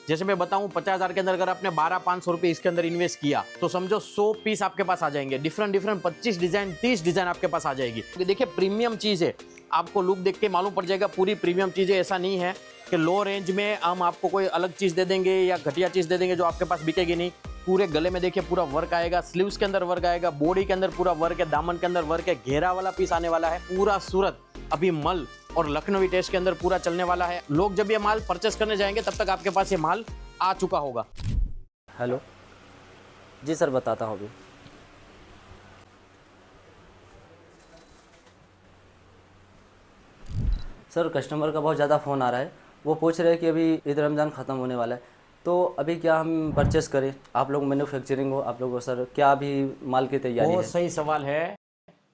जैसे मैं बताऊं 50,000 के अंदर अगर आपने 12,500 रुपए इसके अंदर इन्वेस्ट किया तो समझो 100 पीस आपके पास आ जाएंगे, डिफरेंट 25 डिजाइन 30 डिजाइन आपके पास आ जाएगी। देखिए प्रीमियम चीज है, आपको लुक देख के मालूम पड़ जाएगा पूरी प्रीमियम चीज है। ऐसा नहीं है कि लो रेंज में हम आपको कोई अलग चीज दे देंगे या घटिया चीज दे देंगे जो आपके पास बिकेगी नहीं। पूरे गले में देखिए पूरा वर्क आएगा, स्लीव्स के अंदर वर्क आएगा, बॉडी के अंदर पूरा वर्क है, दामन के अंदर वर्क है, घेरा वाला पीस आने वाला है। पूरा सूरत अभी मल और लखनवी टेस्ट के अंदर पूरा चलने वाला है। लोग जब ये माल परचेस करने जाएंगे तब तक आपके पास ये माल आ चुका होगा। हेलो जी सर, बताता हूँ अभी। सर कस्टमर का बहुत ज़्यादा फ़ोन आ रहा है, वो पूछ रहे हैं कि अभी ईद रमज़ान ख़त्म होने वाला है, तो अभी क्या हम परचेस करें? आप लोग मैन्युफैक्चरिंग हो आप लोग, सर क्या अभी माल की तैयारी है? बहुत सही सवाल है।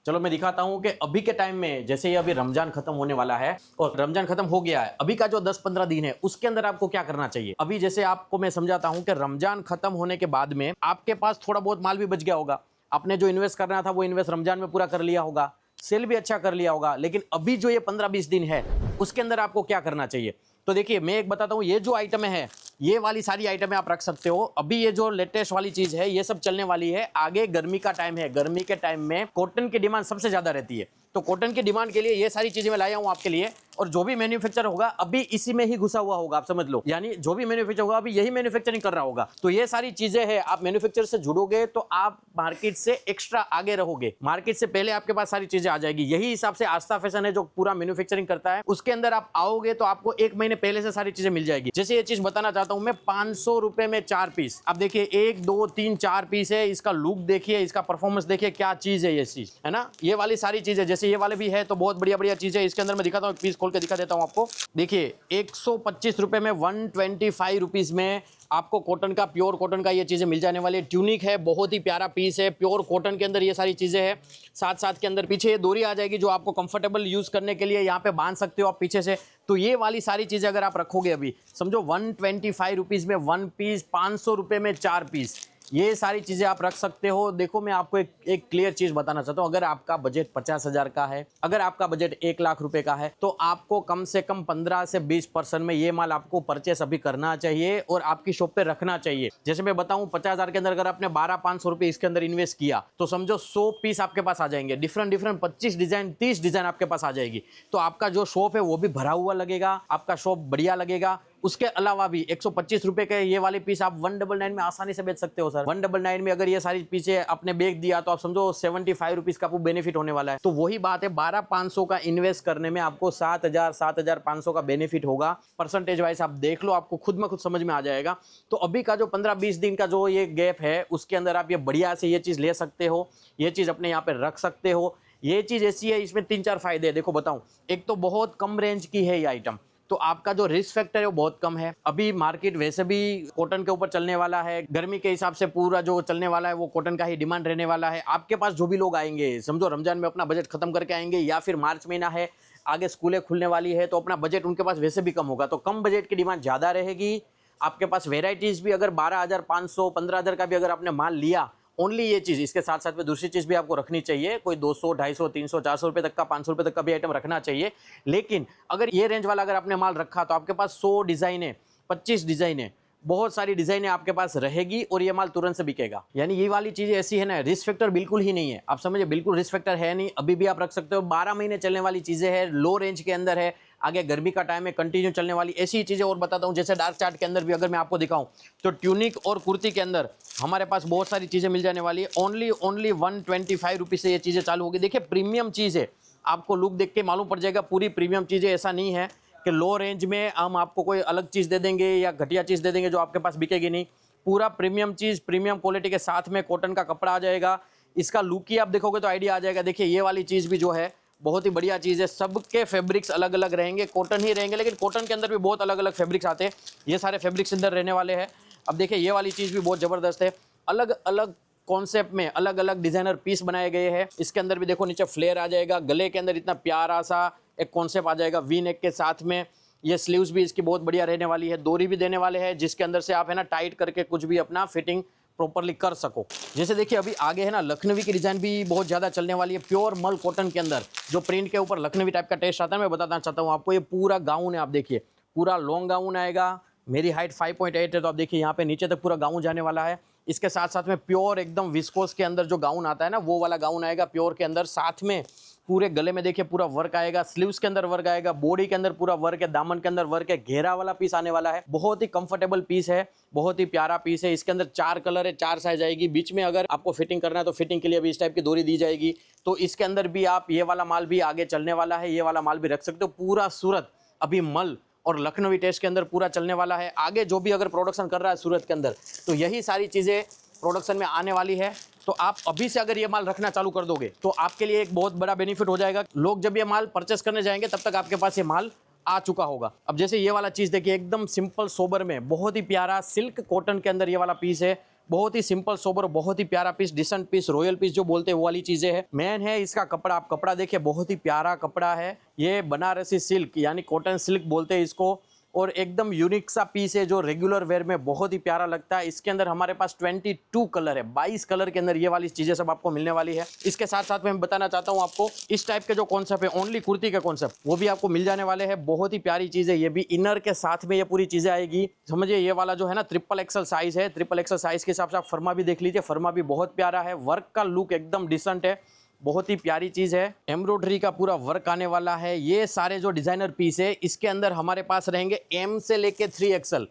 चलो मैं दिखाता हूं कि अभी के टाइम में जैसे ये अभी रमजान खत्म होने वाला है और रमजान खत्म हो गया है, अभी का जो 10-15 दिन है उसके अंदर आपको क्या करना चाहिए। अभी जैसे आपको मैं समझाता हूं कि रमजान खत्म होने के बाद में आपके पास थोड़ा बहुत माल भी बच गया होगा। आपने जो इन्वेस्ट करना था वो इन्वेस्ट रमजान में पूरा कर लिया होगा, सेल भी अच्छा कर लिया होगा। लेकिन अभी जो ये 15-20 दिन है उसके अंदर आपको क्या करना चाहिए। तो देखिए मैं एक बताता हूँ, ये जो आइटमें है ये वाली सारी आइटमें आप रख सकते हो। अभी ये जो लेटेस्ट वाली चीज है ये सब चलने वाली है। आगे गर्मी का टाइम है, गर्मी के टाइम में कॉटन की डिमांड सबसे ज्यादा रहती है, तो कॉटन की डिमांड के लिए ये सारी चीजें मैं लाया हूं आपके लिए। और जो भी मैन्युफैक्चर होगा अभी इसी में ही घुसा हुआ होगा, आप समझ लो, यानी जो भी मैन्युफैक्चर होगा अभी यही मैन्युफैक्चरिंग कर रहा होगा। तो ये सारी चीजें हैं, आप मैन्युफैक्चर से जुड़ोगे तो आप मार्केट से एक्स्ट्रा आगे रहोगे, मार्केट से पहले आपके पास सारी चीजें आ जाएगी। यही हिसाब से आस्था फैशन है जो पूरा मैन्युफैक्चरिंग करता है, उसके अंदर आप आओगे तो आपको 1 महीने पहले से सारी चीजें मिल जाएगी। जैसे ये चीज बताना चाहता हूं मैं, 500 रुपए में 4 पीस। अब देखिए 1 2 3 4 पीस है, इसका लुक देखिए, इसका परफॉर्मेंस देखिए, क्या चीज है ये चीज, है ना। ये वाली सारी चीज है, जैसे ये वाले भी है तो बहुत बढ़िया बढ़िया चीज है। इसके अंदर मैं दिखाता हूँ, पीस खोल के दिखा देता हूँ आपको। देखिए 125 रुपए में 125 रुपीज में आपको कॉटन का, प्योर कॉटन का ये चीजें मिल जाने वाली है। ट्यूनिक है, बहुत ही प्यारा पीस है, प्योर कॉटन के अंदर ये सारी चीजें हैं। साथ साथ के अंदर पीछे ये डोरी आ जाएगी जो आपको कंफर्टेबल यूज करने के लिए यहाँ पे बांध सकते हो आप पीछे से। तो ये वाली सारी चीजें अगर आप रखोगे अभी समझो 125 रुपीज में 1 पीस, 500 रुपए में 4 पीस, ये सारी चीजें आप रख सकते हो। देखो मैं आपको एक क्लियर चीज बताना चाहता हूं, अगर आपका बजट 50,000 का है, अगर आपका बजट 1 लाख रुपए का है, तो आपको कम से कम 15 से 20% में ये माल आपको परचेस अभी करना चाहिए और आपकी शॉप पे रखना चाहिए। जैसे मैं बताऊं 50,000 के अंदर अगर आपने 12,500 रुपए इसके अंदर इन्वेस्ट किया तो समझो 100 पीस आपके पास आ जाएंगे, डिफरेंट 25 डिजाइन 30 डिजाइन आपके पास आ जाएगी। तो आपका जो शॉप है वो भी भरा हुआ लगेगा, आपका शॉप बढ़िया लगेगा। उसके अलावा भी 125 रुपए के ये वाले पीस आप 199 में आसानी से बेच सकते हो सर। 199 में अगर ये सारी पीछे आपने बेच दिया तो आप समझो 75 रुपीज का आपको बेनिफिट होने वाला है। तो वही बात है, 12,500 का इन्वेस्ट करने में आपको 7,500 का बेनिफिट होगा। परसेंटेज वाइज आप देख लो, आपको खुद में खुद समझ में आ जाएगा। तो अभी का जो 15-20 दिन का जो ये गैप है उसके अंदर आप ये बढ़िया से ये चीज ले सकते हो, ये चीज अपने यहाँ पे रख सकते हो। ये चीज ऐसी है, इसमें 3-4 फायदे हैं। देखो बताऊं, एक तो बहुत कम रेंज की है ये आइटम, तो आपका जो रिस्क फैक्टर है वो बहुत कम है। अभी मार्केट वैसे भी कॉटन के ऊपर चलने वाला है, गर्मी के हिसाब से पूरा जो चलने वाला है वो कॉटन का ही डिमांड रहने वाला है। आपके पास जो भी लोग आएंगे समझो रमजान में अपना बजट खत्म करके आएंगे, या फिर मार्च महीना है आगे स्कूलें खुलने वाली है तो अपना बजट उनके पास वैसे भी कम होगा, तो कम बजट की डिमांड ज़्यादा रहेगी। आपके पास वेराइटीज़ भी अगर 12,500 15,000 का भी अगर आपने माल लिया, ओनली ये चीज़, इसके साथ साथ में दूसरी चीज़ भी आपको रखनी चाहिए। कोई 200 250 300 400 रुपये तक का, 500 रुपये तक का भी आइटम रखना चाहिए। लेकिन अगर ये रेंज वाला अगर आपने माल रखा तो आपके पास 100 डिज़ाइनें 25 डिज़ाइनें, बहुत सारी डिज़ाइनें आपके पास रहेगी और ये माल तुरंत से बिकेगा। यानी ये वाली चीज़ ऐसी है ना, रिस्क फैक्टर बिल्कुल ही नहीं है, आप समझिए, बिल्कुल रिस्क फैक्टर है नहीं। अभी भी आप रख सकते हो, 12 महीने चलने वाली चीज़ें हैं, लो रेंज के अंदर है, आगे गर्मी का टाइम है, कंटिन्यू चलने वाली ऐसी चीज़ें। और बताता हूँ, जैसे डार्क चार्ट के अंदर भी अगर मैं आपको दिखाऊं तो ट्यूनिक और कुर्ती के अंदर हमारे पास बहुत सारी चीज़ें मिल जाने वाली है। ओनली 125 रुपीज़ से ये चीज़ें चालू होगी। देखिए प्रीमियम चीज़ है, आपको लुक देख के मालूम पड़ जाएगा पूरी प्रीमियम चीज़ें। ऐसा नहीं है कि लो रेंज में हम आपको कोई अलग चीज़ दे देंगे या घटिया चीज़ दे देंगे जो आपके पास बिकेगी नहीं। पूरा प्रीमियम चीज़, प्रीमियम क्वालिटी के साथ में कॉटन का कपड़ा आ जाएगा। इसका लुक ही आप देखोगे तो आइडिया आ जाएगा। देखिए ये वाली चीज़ भी जो है बहुत ही बढ़िया चीज़ है। सबके फैब्रिक्स अलग अलग रहेंगे, कॉटन ही रहेंगे, लेकिन कॉटन के अंदर भी बहुत अलग अलग फैब्रिक्स आते हैं। ये सारे फैब्रिक्स अंदर रहने वाले हैं। अब देखिए ये वाली चीज़ भी बहुत ज़बरदस्त है, अलग अलग कॉन्सेप्ट में अलग अलग डिजाइनर पीस बनाए गए हैं। इसके अंदर भी देखो नीचे फ्लेयर आ जाएगा, गले के अंदर इतना प्यारा सा एक कॉन्सेप्ट आ जाएगा वी नेक के साथ में। ये स्लीव्स भी इसकी बहुत बढ़िया रहने वाली है, डोरी भी देने वाले हैं जिसके अंदर से आप है ना टाइट करके कुछ भी अपना फिटिंग प्रॉपरली कर सको। जैसे देखिए अभी आगे है ना लखनवी की डिजाइन भी बहुत ज़्यादा चलने वाली है, प्योर मल कॉटन के अंदर जो प्रिंट के ऊपर लखनवी टाइप का टेस्ट आता है। मैं बताना चाहता हूँ आपको, ये पूरा गाउन है, आप देखिए पूरा लॉन्ग गाउन आएगा, मेरी हाइट 5.8 है, तो आप देखिए यहाँ पे नीचे तक पूरा गाउन जाने वाला है। इसके साथ साथ में प्योर एकदम विस्कोस के अंदर जो गाउन आता है ना, वो वाला गाउन आएगा प्योर के अंदर। साथ में पूरे गले में देखिए पूरा वर्क आएगा, स्लीव्स के अंदर वर्क आएगा, बॉडी के अंदर पूरा वर्क है, दामन के अंदर वर्क है, घेरा वाला पीस आने वाला है। बहुत ही कंफर्टेबल पीस है, बहुत ही प्यारा पीस है। इसके अंदर 4 कलर है, 4 साइज आएगी। बीच में अगर आपको फिटिंग करना है तो फिटिंग के लिए भी इस टाइप की डोरी दी जाएगी। तो इसके अंदर भी आप ये वाला माल भी आगे चलने वाला है, ये वाला माल भी रख सकते हो। पूरा सूरत अभी मल और लखनवी टेस्ट के अंदर पूरा चलने वाला है। आगे जो भी अगर प्रोडक्शन कर रहा है सूरत के अंदर, तो यही सारी चीज़ें प्रोडक्शन में आने वाली है। तो आप अभी से अगर ये माल रखना चालू कर दोगे तो आपके लिए एक बहुत बड़ा बेनिफिट हो जाएगा। लोग जब ये माल परचेस करने जाएंगे तब तक आपके पास ये माल आ चुका होगा। अब जैसे ये वाला चीज़ देखिए, एकदम सिंपल सोबर में बहुत ही प्यारा सिल्क कॉटन के अंदर ये वाला पीस है। बहुत ही सिंपल सोबर, बहुत ही प्यारा piece, decent piece, royal piece जो बोलते हैं वो वाली चीज़ें है। मेन है इसका कपड़ा। आप कपड़ा देखिए, बहुत ही प्यारा कपड़ा है। ये बनारसी सिल्क यानी कॉटन सिल्क बोलते हैं इसको, और एकदम यूनिक सा पीस है जो रेगुलर वेयर में बहुत ही प्यारा लगता है। इसके अंदर हमारे पास 22 कलर है, 22 कलर के अंदर ये वाली चीज़ें सब आपको मिलने वाली है। इसके साथ साथ मैं बताना चाहता हूँ आपको, इस टाइप के जो कॉन्सेप्ट है, ओनली कुर्ती के कॉन्सेप्ट, वो भी आपको मिल जाने वाले हैं। बहुत ही प्यारी चीज़ है ये भी। इनर के साथ में ये पूरी चीज़ें आएगी। समझिए ये वाला जो है ना, ट्रिपल एक्सल साइज है। ट्रिपल एक्सल साइज के हिसाब से आप फर्मा भी देख लीजिए, फर्मा भी बहुत प्यारा है। वर्क का लुक एकदम डिसेंट है, बहुत ही प्यारी चीज़ है। एम्ब्रॉयडरी का पूरा वर्क आने वाला है। ये सारे जो डिज़ाइनर पीस है, इसके अंदर हमारे पास रहेंगे एम से लेके 3XL,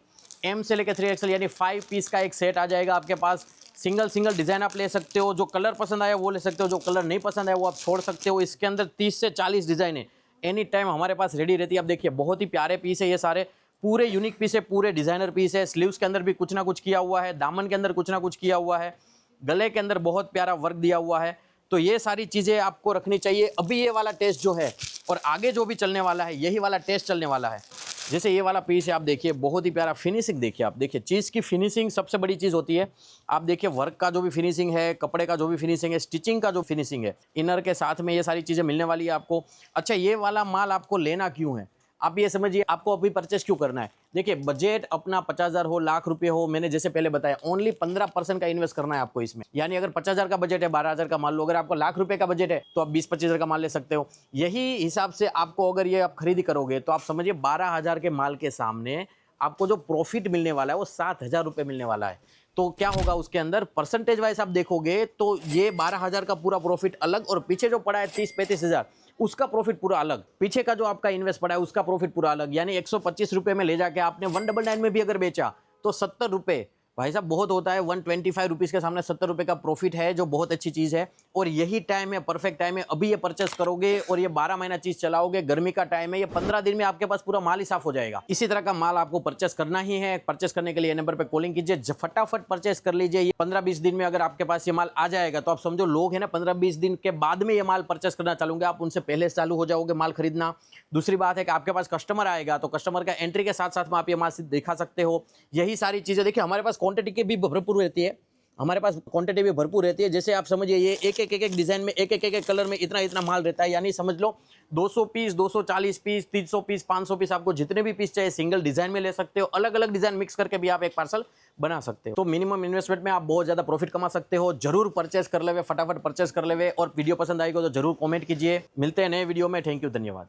एम से लेके 3XL यानी 5 पीस का एक सेट आ जाएगा आपके पास। सिंगल सिंगल डिज़ाइन आप ले सकते हो। जो कलर पसंद आया वो ले सकते हो, जो कलर नहीं पसंद आया वो आप छोड़ सकते हो। इसके अंदर 30 से 40 डिज़ाइन है, एनी टाइम हमारे पास रेडी रहती है। आप देखिए बहुत ही प्यारे पीस है ये सारे, पूरे यूनिक पीस है, पूरे डिज़ाइनर पीस है। स्लीव्स के अंदर भी कुछ ना कुछ किया हुआ है, दामन के अंदर कुछ ना कुछ किया हुआ है, गले के अंदर बहुत प्यारा वर्क दिया हुआ है। तो ये सारी चीज़ें आपको रखनी चाहिए। अभी ये वाला टेस्ट जो है और आगे जो भी चलने वाला है, यही वाला टेस्ट चलने वाला है। जैसे ये वाला पीस है, आप देखिए बहुत ही प्यारा फिनिशिंग देखिए। आप देखिए चीज़ की फिनिशिंग सबसे बड़ी चीज़ होती है। आप देखिए वर्क का जो भी फिनिशिंग है, कपड़े का जो भी फिनिशिंग है, स्टिचिंग का जो फिनिशिंग है, इनर के साथ में ये सारी चीज़ें मिलने वाली है आपको। अच्छा, ये वाला माल आपको लेना क्यों है, आप ये समझिए आपको अभी परचेस क्यों करना है। देखिए बजट अपना 50,000 हो, लाख रुपए हो, मैंने जैसे पहले बताया ओनली 15% का इन्वेस्ट करना है आपको इसमें। यानी अगर 50,000 का बजट है, 12,000 का मान लो। अगर आपको लाख रुपए का बजट है तो आप 20-25,000 का माल ले सकते हो। यही हिसाब से आपको अगर ये आप खरीदी करोगे तो आप समझिए 12,000 के माल के सामने आपको जो प्रॉफिट मिलने वाला है वो 7,000 रुपये मिलने वाला है। तो क्या होगा उसके अंदर परसेंटेज वाइज आप देखोगे तो ये 12,000 का पूरा प्रॉफिट अलग, और पीछे जो पड़ा है 30-35,000 उसका प्रॉफिट पूरा अलग। पीछे का जो आपका इन्वेस्ट पड़ा है उसका प्रॉफिट पूरा अलग। यानी 125 रुपये में ले जाके आपने 199 में भी अगर बेचा तो 70 रुपये, भाई साहब बहुत होता है। 125 रुपीज़ के सामने 70 रुपये का प्रॉफिट है, जो बहुत अच्छी चीज़ है। और यही टाइम है, परफेक्ट टाइम है। अभी ये परचेस करोगे और ये 12 महीना चीज़ चलाओगे, गर्मी का टाइम है, ये 15 दिन में आपके पास पूरा माल ही साफ हो जाएगा। इसी तरह का माल आपको परचेस करना ही है। परचेस करने के लिए नंबर पर कॉलिंग कीजिए, फटाफट परचेस कर लीजिए। ये 15-20 दिन में अगर आपके पास ये माल आ जाएगा तो आप समझो लोग है ना 15-20 दिन के बाद में ये माल परचेस करना चालूंगे, आप उनसे पहले चालू हो जाओगे माल खरीदना। दूसरी बात है कि आपके पास कस्टमर आएगा तो कस्टमर का एंट्री के साथ साथ में आप ये माल दिखा सकते हो। यही सारी चीज़ें देखिए, हमारे पास क्वांटिटी की भी भरपूर रहती है। हमारे पास क्वांटिटी भी भरपूर रहती है। जैसे आप समझिए ये एक डिज़ाइन में एक कलर में इतना माल रहता है। यानी समझ लो 200 पीस, 240 पीस, 300 पीस, 500 पीस, आपको जितने भी पीस चाहिए सिंगल डिज़ाइन में ले सकते हो। अलग अलग डिज़ाइन मिक्स करके भी आप एक पार्सल बना सकते हो। तो मिनिमम इन्वेस्टमेंट में आप बहुत ज़्यादा प्रॉफिट कमा सकते हो। जरूर परचेस कर लेवे, फटाफट परचेस कर लेवे। और वीडियो पसंद आएगी तो जरूर कॉमेंट कीजिए। मिलते हैं नए वीडियो में। थैंक यू, धन्यवाद।